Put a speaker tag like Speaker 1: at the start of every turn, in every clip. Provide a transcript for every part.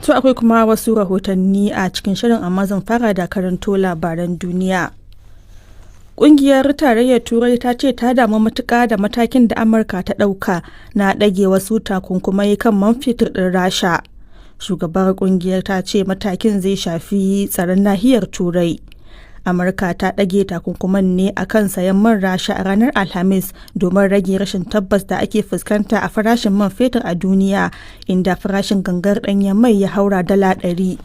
Speaker 1: To akwai kuma wasu rahotanni a cikin shirin, amma zan fara da karanto labaran duniya. Ƙungiyar Tarayyar Turai ta ce ta damu matuƙa da matakin da Amurka ta ɗauka na ɗage wasu takunkumai kan man fetur ɗin Rasha. Shugabar ƙungiyar ta ce matakin zai shafi tsaron nahiyar Turai. Amurka ta ɗage takunkuman ne a kan sayan man Rasha a ranar Alhamis domin rage rashin tabbas da ake fuskanta a farashin man fetur a duniya, inda farashin gangar ɗanyen mai ya haura $100.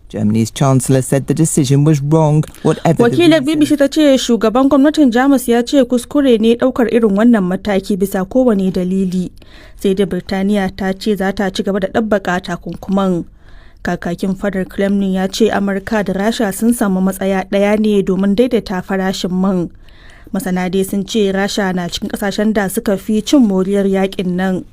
Speaker 2: Germany's chancellor said the decision was wrong, whatever.
Speaker 1: Wakilar BBC ta ce shugaban gwamnatin Jamus ya ce kuskure ne ɗaukar irin wannan mataki bisa kowane dalili. Sai da Birtaniya ta ce za ta ci gaba da ɗabbaka takunkuman. Kakakin fadar Kremlin ya ce Amurka da Rasha sun samu matsaya ɗaya ne domin daidaita farashin man. Masana dai sun ce Rasha na cikin ƙasashen da suka fi cin moriyar yakin nan.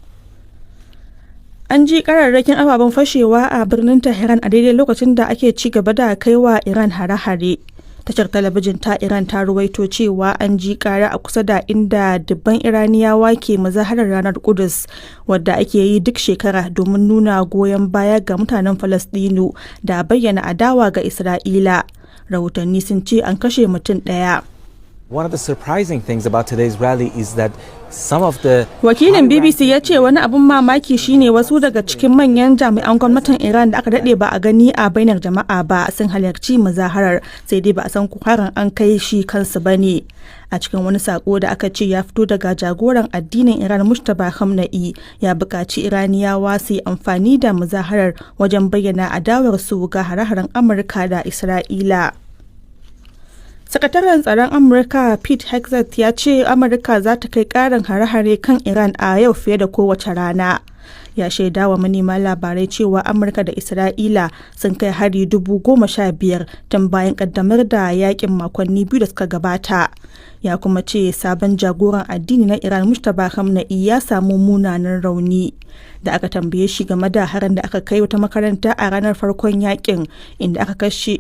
Speaker 1: An ji kararrakin ababen fashewa a birnin Tehran a daidai lokacin da ake ci gaba da kaiwa Iran hare-hare. Tashar talabijin ta Iran ta ruwaito cewa an ji kara a kusa da inda dubban Iraniyawa ke muzaharar ranar Kudus, wadda ake yi duk shekara domin nuna goyon baya ga mutanen Falasɗinu da bayyana adawa ga Isra'ila. Rahotanni sun ce an kashe mutum ɗaya.
Speaker 3: One of the surprising things about today's rally is that some of the
Speaker 1: Wakilin BBC ya ce wani abun mamaki shine wasu daga cikin manyan jami'an gwamnatin Iran da aka dade ba a gani a bainar jama'a ba sun halarci muzaharar, sai dai ba a san harin an kai shi kansu bane. A cikin wani sako da aka ce ya fito daga jagoran addinin Iran Mujtaba Khamenei, ya buƙaci Iraniyawa su yi amfani da muzaharar wajen bayyana adawarsu ga hare-haren Amurka da Isra'ila. Sakataren tsaron Amurka Pete Hegseth ya ce Amurka za ta kai ƙarin hare-hare kan Iran a yau fiye da kowace rana. Ya shaida wa manema labarai cewa Amurka da Isra'ila sun kai hari 15,000 tun bayan ƙaddamar da yakin makonni biyu da suka gabata. Ya kuma ce sabon jagoran addini na Iran Mujtaba Khamenei ya samu munanan rauni. Da aka tambaye shi game da harin da aka kai wata makaranta a ranar farkon yakin inda aka ce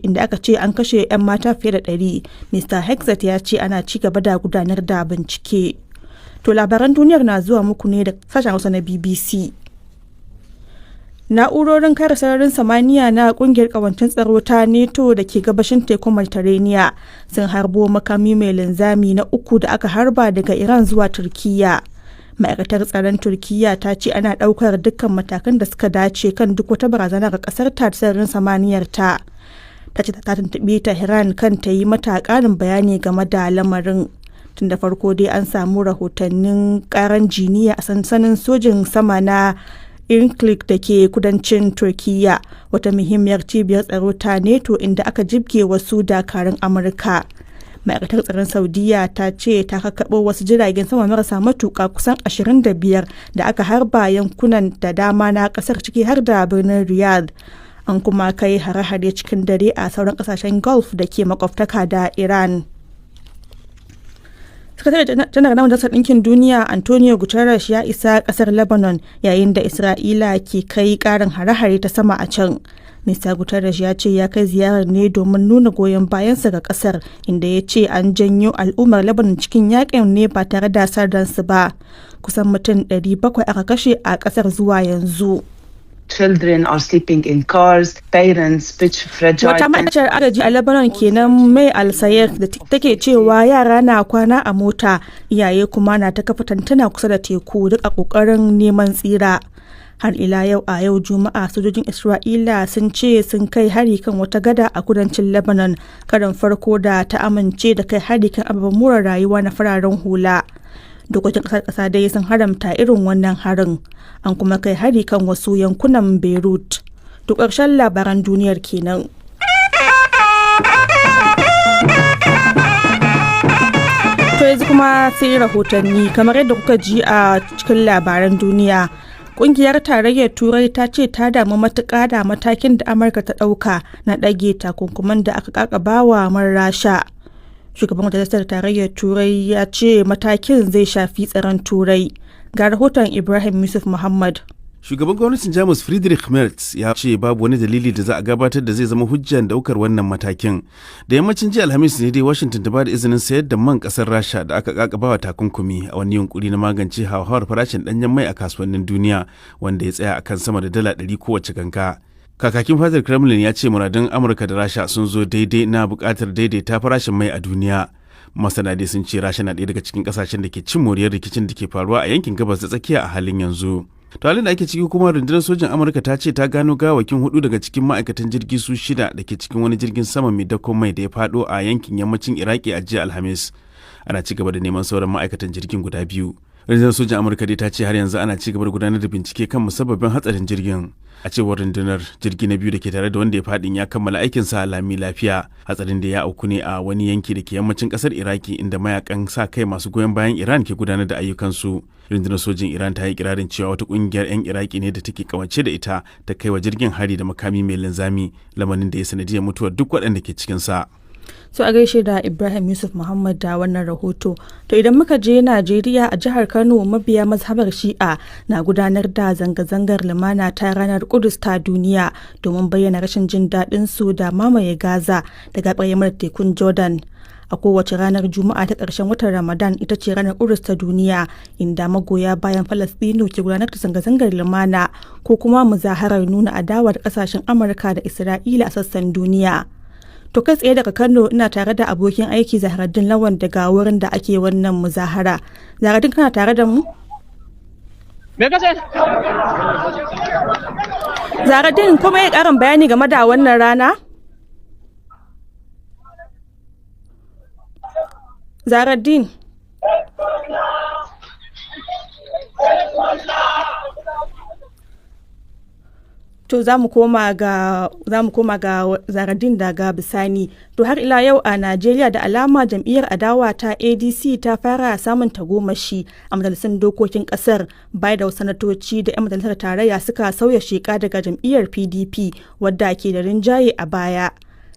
Speaker 1: an kashe 'yan mata fiye da 100, Mr. Hegseth ya ce ana ci gaba da gudanar da bincike. To labaran duniyar na zuwa muku ne da sashen Hausa na BBC. Na'urorin kare sararin samaniya na kungiyar kawancin tsaro ta NATO da ke gabashin tekun Mediterranean sun harbo makami mai linzami na uku da aka harba daga Iran zuwa Turkiyya. Ma'aikatar tsaron Turkiyya ta ce ana ɗaukar dukkan matakan da suka dace kan duk wata barazana ga ƙasar ta sararin samaniyar ta. Ta ce ta tuntuɓi Tehran kan ta yi mata ƙarin bayani game da lamarin. Tun da farko dai an samu rahotannin ƙaran jiniya a sansanin sojin sama na Incirlik da ke kudancin Turkiyya, wata muhimmiyar cibiyar tsaro ta NATO inda aka jibge wasu dakarun Amurka. Ma'aikatar tsaron Saudiya ta ce ta kakkaɓo wasu jiragen sama marasa matuƙa kusan 25 da aka harba yankunan da dama na ƙasar, ciki har da birnin Riyadh. An kuma kai hare-hare cikin dare a sauran ƙasashen Gulf da ke makwabtaka da Iran. Sakatare janar na Majalisar Ɗinkin Duniya Antonio Guterres ya isa ƙasar Lebanon yayin da Isra'ila ke kai ƙarin hare-hare ta sama a can. Mr. Guterres ya ce ya kai ziyarar ne domin nuna goyon bayansa ga ƙasar, inda ya ce an janyo al'ummar Lebanon cikin yakin ne ba tare da sardansu ba. Kusan mutum 700 aka kashe a ƙasar zuwa yanzu.
Speaker 4: Children are sleeping in cars, parents pitch fragile.
Speaker 1: Wata ma'aikatar agaji a Lebanon kenan Mai Al-Sayed da take cewa yara na kwana a mota, iyaye kuma na ta kafa tantana kusa da teku duk a kokarin neman tsira. Har ila yau a yau Juma'a sojojin Isra'ila sun ce sun kai hari kan wata gada a kudancin Lebanon, karin farko da ta amince da kai hari kan ababen more rayuwa na fararen hula. Dokokin ƙasa dai sun haramta irin wannan harin. An kuma kai hari kan wasu yankunan Beirut. To ƙarshen labaran duniyar kenan. To yanzu kuma sai rahotanni kamar yadda kuka ji a cikin labaran duniya. Ƙungiyar Tarayyar Turai ta ce ta damu matuƙa da matakin da Amurka ta ɗauka na ɗage takunkuman da aka ƙaƙabawa man Rasha. Shugaban Majalisar Tarayyar Turai ya ce matakin zai shafi tsaron Turai. Ga rahoton Ibrahim Yusuf Muhammad.
Speaker 5: Shugaban gwamnatin Jamus Friedrich Merz ya ce babu wani dalili da za a gabatar da zai zama hujjan daukar wannan matakin. Da yammacin jiya Alhamis ne dai Washington ta bada izinin sayar da man kasar Rasha da aka kakabawa takunkumi a wani yunkuri na magance hauhawar farashin danyen mai a kasuwannin duniya wanda ya tsaya akan sama da $100 kowace ganga. Kakakin fadar Kremlin ya ce muradun Amurka da Rasha sun zo daidai na buƙatar daidaita farashin mai a duniya. Masana dai sun ce Rasha na ɗaya daga cikin ƙasashen da ke cin moriyar rikicin da ke faruwa a yankin gabas da tsakiya a halin yanzu. To halin da ake ciki kuma rundunar sojin Amurka ta ce ta gano gawakin 4 daga cikin ma'aikatan jirgi su 6 da ke cikin wani jirgin sama mai dakon mai da ya faɗo a yankin yammacin Iraki a jiya Alhamis. Ana ci gaba da neman sauran ma'aikatan jirgin guda 2. Rundunar sojin Amurka dai ta ce har yanzu ana ci gaba da gudanar da bincike kan musabbabin hatsarin jirgin. A cewar rundunar jirgi na biyu da ke tare da wanda ya faɗin ya kammala aikinsa lami lafiya. Hatsarin da ya auku ne a wani yanki da ke yammacin ƙasar Iraki inda mayakan sa kai masu goyon bayan Iran ke gudanar da ayyukansu. Rundunar sojin Iran ta yi kirarin cewa wata ƙungiyar 'yan Iraki ne da take kawance da ita ta kai wa jirgin hari da makami mai linzami, lamarin da ya sanadiyar mutuwar duk waɗanda ke cikinsa.
Speaker 1: So a gaishe da Ibrahim Yusuf Muhammad da wannan rahoto. To idan muka je Najeriya a jihar Kano mabiya mazhabar Shi'a na gudanar da zanga-zangar lumana ta ranar Kudus ta duniya domin bayyana rashin jin daɗin su da mamaye Gaza daga ƙayyamar tekun Jordan. A kowace ranar Juma'a ta ƙarshen watan Ramadan ita ce ranar Kudus ta duniya inda magoya bayan Falastinu ke gudanar da zanga-zangar lumana ko kuma muzaharar nuna adawa da ƙasashen Amurka da Isra'ila a sassan duniya. To kai tsaye daga Kano ina tare da abokin aiki Zahraddin Lawan daga wurin da ake wannan muzahara. Zahraddin kana tare da mu?
Speaker 6: Me kace?
Speaker 1: Zahraddin kuma ya karin bayani game da wannan rana? Zahraddin. To za mu koma ga Zahraddin daga bisani. To har ila yau a Najeriya da alama jam'iyyar adawa ta ADC ta fara samun tagomashi a majalisun dokokin kasar bai da sanatoci da 'yan majalisar tarayya suka sauya sheka daga jam'iyyar PDP wadda ke da rinjaye a baya.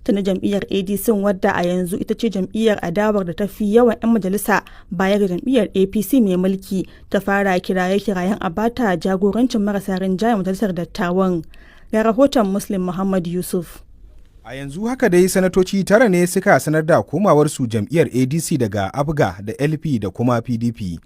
Speaker 1: Tana jam'iyyar ADC wadda a yanzu ita ce jam'iyyar adawar da ta fi yawan 'yan majalisa baya ga jam'iyyar APC mai mulki ta fara kiraye-kirayen a bata jagorancin marasa rinjaye majalisar dattawan. Ga rahoton Muslim Muhammad Yusuf.
Speaker 7: A yanzu haka dai sanatoci 9 ne suka sanar da komawarsu jam'iyyar ADC daga ABGA da LP da kuma PDP,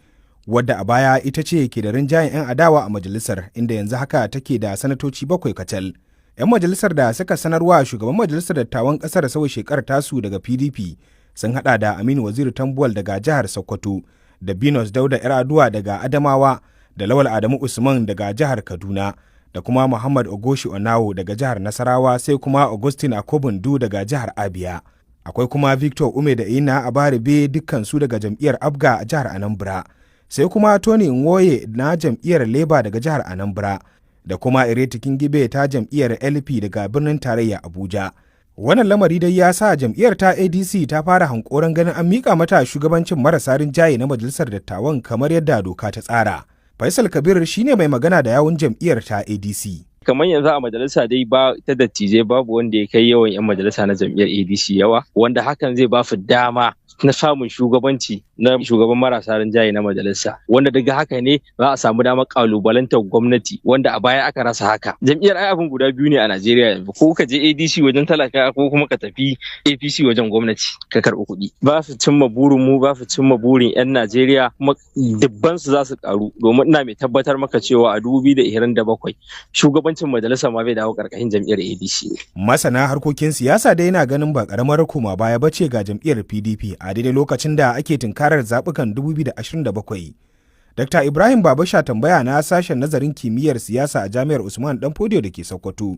Speaker 7: wadda a baya ita ce ke da rinjayen 'yan adawa a majalisar inda yanzu haka take da sanatoci 7 kacal. 'Yan majalisar da suka sanarwa shugaban majalisar dattawan kasar sauya shekar tasu daga PDP sun hada da Aminu Waziri Tambuwal daga jihar Sokoto, da Binos Dauda Yar'adua daga Adamawa, da Lawal Adamu Usman daga jihar Kaduna, da kuma Muhammad Ogoshi Onawo daga jihar Nasarawa, sai kuma Augustine Akobundu daga jihar Abia. Akwai kuma Victor Ume da Ina Abaribe dukkansu daga jam'iyyar Abga a jihar Anambra, sai kuma Tony Nwoye na jam'iyyar Labour daga jihar Anambra, da kuma Ireti Kingibe ta jam'iyyar LP daga birnin tarayya Abuja. Wannan lamari dai ya sa jam'iyyar ta ADC ta fara hankoron ganin an mika mata shugabancin marasa rinjaye na majalisar dattawan kamar yadda doka ta tsara. Faisal Kabir shine mai magana da yawun jam'iyyar ta ADC.
Speaker 6: Kamar yanzu a majalisa dai ba ta dattijai babu wanda ya kai yawan 'yan majalisa na jam'iyyar ADC yawa, wanda hakan zai ba su dama na samun shugabanci na shugaban marasa rinjaye na majalisa, wanda daga haka ne za a samu damar kalubalantar gwamnati wanda a baya aka rasa haka. Jam'iyyar ai abin guda biyu ne a Najeriya yanzu, ko ka je ADC wajen talaka ko kuma ka tafi APC wajen gwamnati ka karɓi kuɗi. Ba su cimma burin mu, ba su cimma burin 'yan Najeriya, kuma dubban su za su karu, domin ina mai tabbatar maka cewa a 2027 shugabancin majalisa ma bai dawo karkashin jam'iyyar ADC.
Speaker 7: Masana harkokin siyasa dai yana ganin ba karamar koma baya bace ga jam'iyyar PDP a daidai lokacin da ake tunkarar zaɓukan 2027. Dr. Ibrahim Babasha tambaya na sashen nazarin kimiyyar siyasa a Jami'ar Usman Danfodiyo da ke Sokoto.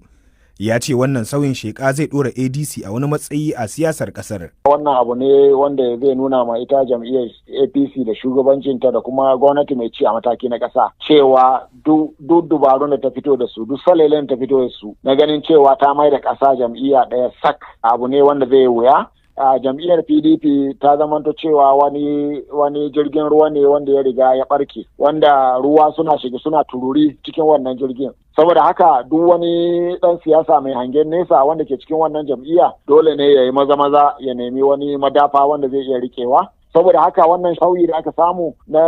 Speaker 7: Ya ce wannan sauyin sheka zai ɗora ADC a wani matsayi a siyasar ƙasar.
Speaker 8: Wannan abu ne wanda zai nuna ma ita jam'iyyar APC da shugabancinta da kuma gwamnati mai ci a mataki na ƙasa cewa duk dubarun da ta fito da su, duk salelen ta fito da su na ganin cewa ta mai da ƙasa jam'iyya ɗaya sak abu ne wanda zai wuya. A jam'iyyar PDP ta zamanto cewa wani jirgin ruwa ne wanda ya riga ya barke, wanda ruwa suna shiga suna tururi cikin wannan jirgin. Saboda haka duk wani dan siyasa mai hangen nesa wanda ke cikin wannan jam'iyya dole ne ya yi maza ya nemi wani madafa wanda zai iya rikewa. Saboda haka wannan sauyi da aka samu na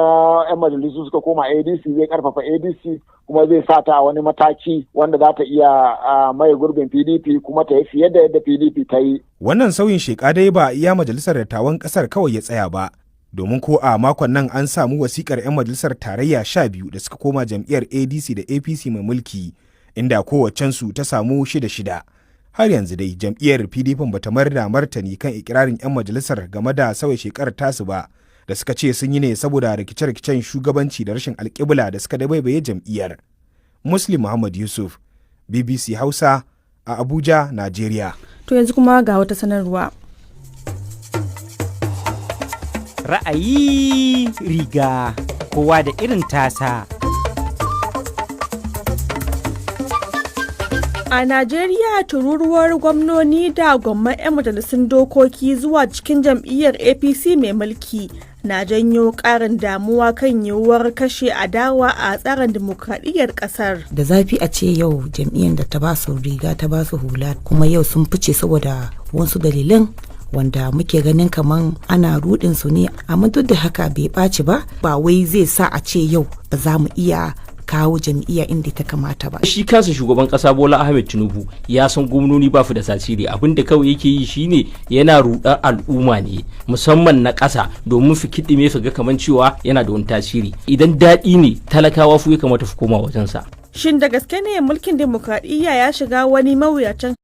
Speaker 8: 'yan majalisu suka koma ADC zai karfafa ADC kuma zai sa ta a wani mataki wanda za ta iya mai gurbin PDP kuma ta yi fiye da yadda PDP ta yi.
Speaker 7: Wannan sauyin sheka dai ba iya majalisar dattawan kasar kawai ya tsaya ba, domin ko a makon nan an samu wasikar 'yan majalisar tarayya 12 da suka koma jam'iyyar ADC da APC mai mulki, inda kowaccensu ta samu 6-6. Har yanzu dai jam'iyyar PDP bata mayar da martani kan ikirarin 'yan majalisar game da sauya shekarar tasu ba, da suka ce sun yi ne saboda rikice-rikicen shugabanci da rashin alƙibla da suka dabaibaye jam'iyyar. Muslim Muhammad Yusuf, BBC Hausa a Abuja, Najeriya.
Speaker 1: To yanzu kuma ga wata sanarwa.
Speaker 9: Ra'ayi riga kowa da irin tasa.
Speaker 1: A Najeriya tururuwar gwamnoni da gwamman 'yan majalisun dokoki zuwa cikin jam'iyyar APC mai mulki na janyo ƙarin damuwa kan yiwuwar kashe adawa a tsarin dimokuraɗiyyar ƙasar.
Speaker 10: Da zafi a ce yau jam'iyyar da ta ba su riga ta ba su hula kuma yau sun fice saboda wasu dalilan wanda muke ganin kaman ana rudin su ne, amma duk da haka bai ɓaci ba wai zai sa a ce yau ba za mu iya kawo jam'iyya inda ta kamata ba.
Speaker 11: Shi kansa shugaban kasa Bola Ahmed Tinubu ya san gwamnoni ba su da tasiri, abinda kawai yake yi shine yana rudar al'umma ne musamman na kasa domin su kiɗime su ga kaman cewa yana da wani tasiri. Idan daɗi ne talakawa fu ya kamata su koma wajensa.
Speaker 1: Shin da gaske ne mulkin demokradiyya ya shiga wani mawuyacin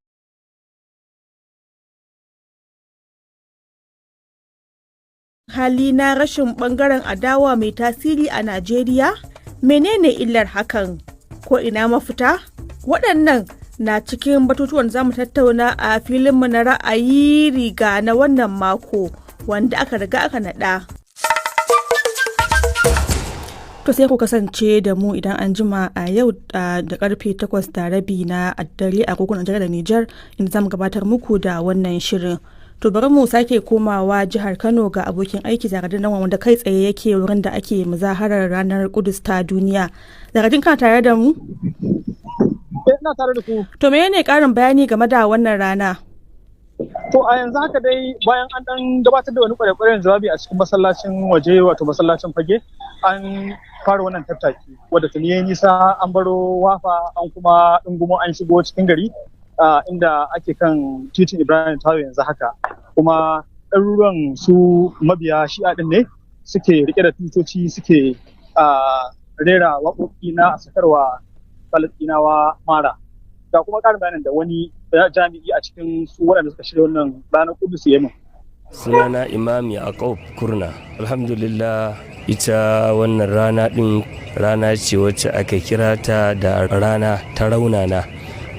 Speaker 1: hali na rashin bangaren adawa mai tasiri a Najeriya? Menene illar hakan? Ko ina mafita? Waɗannan na cikin batutuwan za mu tattauna a filinmu na ra'ayi riga na wannan mako wanda aka riga aka naɗa. To sai ku kasance da mu idan an jima a yau da karfe 8:30 na dare a kogon Najeriya da Nijar, inda za mu gabatar muku da wannan shirin. To bari mu sake komawa jihar Kano ga abokin aiki Zaradin Lawan wanda kai tsaye yake wurin da ake muzaharar ranar Kudus ta duniya. Zaradin, kana tare da mu?
Speaker 12: Ina tare da ku.
Speaker 1: To menene karin bayani game da wannan rana?
Speaker 12: To a yanzu haka dai bayan an dan gabatar da wani kwarekwaren jawabi a cikin masallacin waje wato masallacin fage, an fara wannan tattaki wadda tuni yayi nisa, an baro wafa an kuma dungumo an shigo cikin gari. Inda ake kan titin Ibrahim Tayo yanzu haka, kuma ɗaruruwan su mabiya shi'a ɗin ne suke rike da tutoci suke rera waƙoƙi na sakarwa Falastinawa mara. Ga kuma ƙarin bayanin da wani jami'i a cikin su waɗanda suka shirya wannan ranar Kudus ya min.
Speaker 13: Sunana Imam Yaqub Kurna. Alhamdulillah, ita wannan rana ɗin rana ce wacce aka kira ta da rana ta raunana.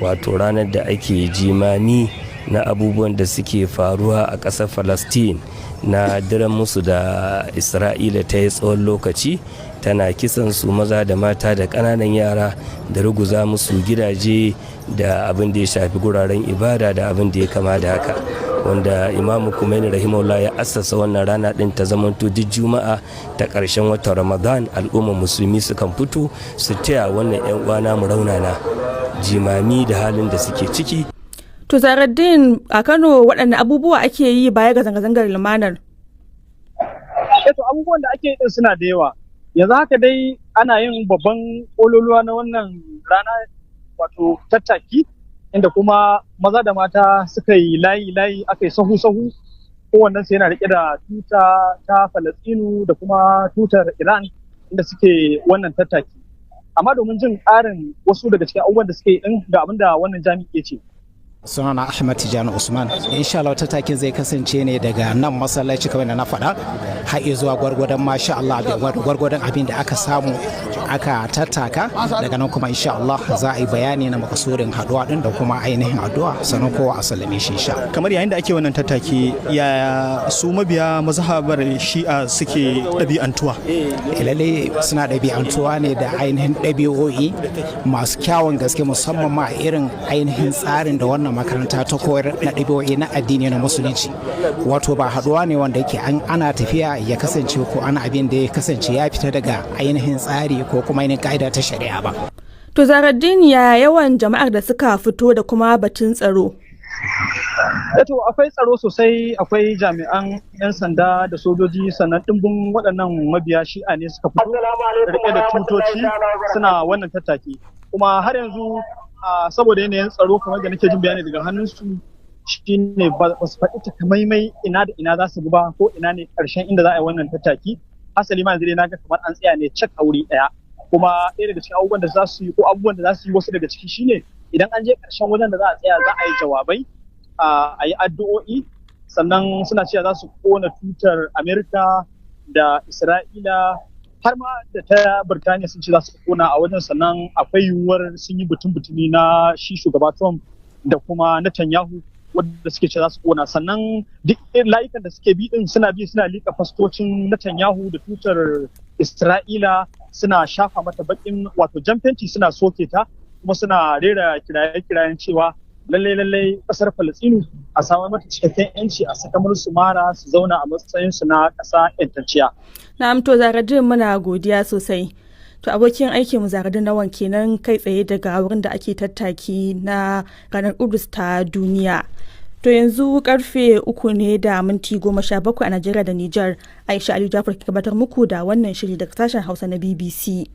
Speaker 13: Wato ranar da ake jimami na abubuwan da suke faruwa a ƙasar Falastin na diran musu da Isra'ila ta yi tsawon lokaci, tana kisan su maza da mata da ƙananan yara da ruguza musu gidaje da abin da ya shafi guraren ibada da abin da ya kama da haka, wanda Imamu Khomeini rahimahullah ya assasa wannan rana din ta zamanto duk Juma'a ta ƙarshen watan Ramadan al'ummar musulmi sukan fito su taya wannan 'yan uwana mu raunana jimami da halin da suke ciki.
Speaker 1: To Zaraddin, a Kano waɗanne abubuwa ake yi baya ga zanga-zangar lumanar?
Speaker 12: To abubuwan da ake yi suna da yawa. Yanzu haka dai ana yin babban ƙololuwa na wannan rana wato tattaki, inda kuma maza da mata suka yi layi-layi, aka yi sahu-sahu, kowannen su yana riƙe da tuta ta Falastinu da kuma tutar Iran inda suke wannan tattaki. Amma domin jin ƙarin wasu daga cikin abubuwan da suke yi ɗin ga abin da wannan jami'i ce.
Speaker 14: Sunana Ahmad Tijjani Usman. Insha Allah tattakin zai kasance ne daga nan masallaci kamar da na faɗa har zuwa gwargwadon masha Allah gwargwadon abin da aka samu aka tattaka, daga nan kuma insha Allah za a yi bayani na makasurin haduwa din da kuma ainihin addu'a sannan kowa a sallame shi insha.
Speaker 15: Kamar yayin da ake wannan tattaki, ya su mabiya mazhabar Shi'a suke ɗabi'antuwa?
Speaker 14: Lalle suna ɗabi'antuwa ne da ainihin ɗabi'o'i masu kyawun gaske, musamman ma irin ainihin tsarin da wannan makaranta ta koyar na ɗabi'o'i na addini na musulunci. Wato ba haɗuwa ne wanda yake ana tafiya ya kasance ko ana abin da ya kasance ya fita daga ainihin tsari ko kuma ainihin ka'ida ta shari'a ba.
Speaker 1: To Zaraddin, ya yawan jama'ar da suka fito da kuma batun tsaro?
Speaker 12: To akwai tsaro sosai, akwai jami'an 'yan sanda da sojoji, sannan ɗimbin waɗannan mabiya shi'a ne suka fito rike da tutoci suna wannan tattaki. Kuma har yanzu saboda yanayin tsaro kamar da nake jin bayani daga hannunsu, shi ne ba su faɗi takamaimai ina da ina za su bi ba ko ina ne ƙarshen inda za a yi wannan tattaki. Hasali ma yanzu dai na ga kamar an tsaya ne cak a wuri ɗaya, kuma ɗaya daga cikin abubuwan da za su yi ko abubuwan da za su yi wasu daga ciki shine idan an je ƙarshen wajen da za a tsaya za a yi jawabai a yi addu'o'i sannan suna cewa za su kona tutar Amerika da Isra'ila har ma da ta Birtaniya sun ce za su kona a wajen, sannan akwai yiwuwar sun yi butun-butumi na shi shugaba Trump da kuma Netanyahu wadda suke ce za su kona. Sannan duk layukan da suke bi din suna liƙa fastocin Netanyahu da tutar Isra'ila, suna shafa mata bakin wato jan fenti, suna soke ta kuma suna rera kiraye-kirayen cewa lallai kasar Falastinu a samar mata cikakken yanci, a saka musu mara su zauna a matsayin su na ƙasa ƴantacciya.
Speaker 1: Na'am, to Zaradin muna godiya sosai. To abokin aikin mu Zaradin Lawan kenan kai tsaye daga wurin da ake tattaki na ranar Kudus ta duniya. To yanzu karfe 3:17 a Najeriya da Nijar. Aisha Aliyu Jafar ke gabatar muku da wannan shiri daga sashen Hausa na BBC.